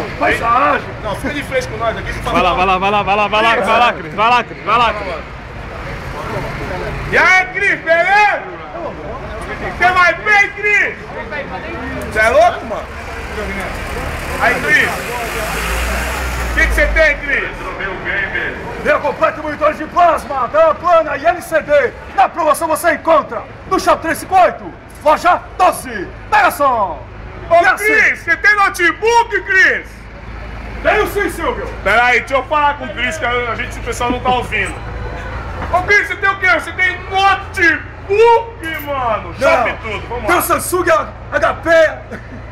Não, paisagem. Não, fica de frente com nós aqui. Vai lá, Cris. Vai lá, Cris. E aí, Cris, beleza? Você vai bem, Cris? Você é louco, mano? Aí, Cris. O que você tem, Cris? Meu completo monitor de plasma, tela plana e LCD. Na promoção você encontra no Shop 358, loja 12. Pega só! Ô, Cris, você tem notebook, Cris? Tenho sim, Silvio. Pera aí, deixa eu falar com o Cris, que o pessoal não tá ouvindo. Ô, Cris, você tem o quê? Você tem notebook, mano? Shop tudo, vamos lá. Tem o Samsung HP.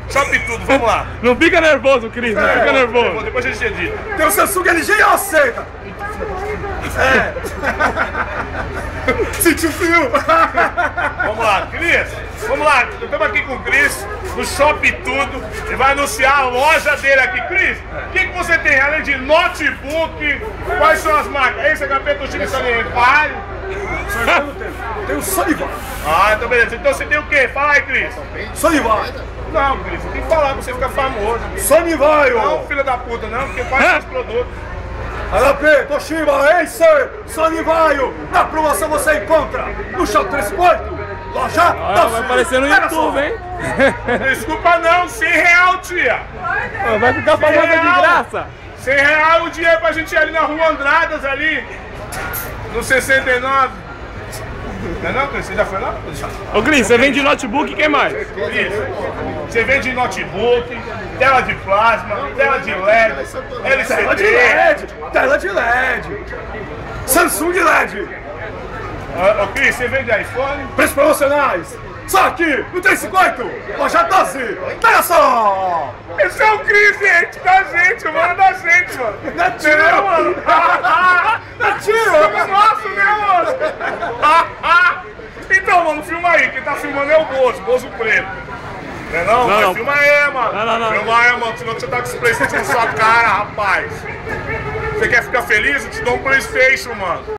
Shop tudo, vamos lá. Não fica nervoso, Cris, não fica nervoso. Depois a gente edita. Tem o Samsung LG e aceita. Sentiu frio. Vamos lá, Cris. Vamos lá, estamos aqui com o Cris, no Shop Tudo. Ele vai anunciar a loja dele aqui. Cris, o que você tem além de notebook? Quais são as marcas? Esse HP do Chile Saliente. Vai. Tem o Sony Vai. Ah, então beleza. Então você tem o quê? Fala aí, Cris. Sony Vai. Não, Cris, você tem que falar pra você ficar famoso. Sony Vai, Não, filho da puta, não, porque quais são os produtos? HP, Toshiba, Acer, Sony Vai. Na promoção você encontra no Shop 358, loja 12. Vai aparecer no YouTube, hein? Desculpa não, R$100, tia. Vai ficar famosa de graça. R$100 o dinheiro pra gente ir ali na Rua Andradas, ali, no 69. Não, Cris, você já foi lá? Ô, Cris, você vende notebook, quem mais? Cris, você vende notebook, tela de plasma, tela de LED, LCD. Tela de LED, tela de LED, Samsung LED. Ô, Cris, você vende iPhone? Preços promocionais, só aqui no 358, loja 12. Pega só! Esse é o Cris, gente, da gente, mano, da gente, mano. Não é tiro, mano. Não é tiro. Nossa, né, mano? Então, mano, filma aí. Quem tá filmando é o Bozo preto. Não é não? Não. Filma aí, mano. Não. Filma aí, mano, senão você tá com esse PlayStation na sua cara, rapaz. Você quer ficar feliz? Eu te dou um PlayStation, mano.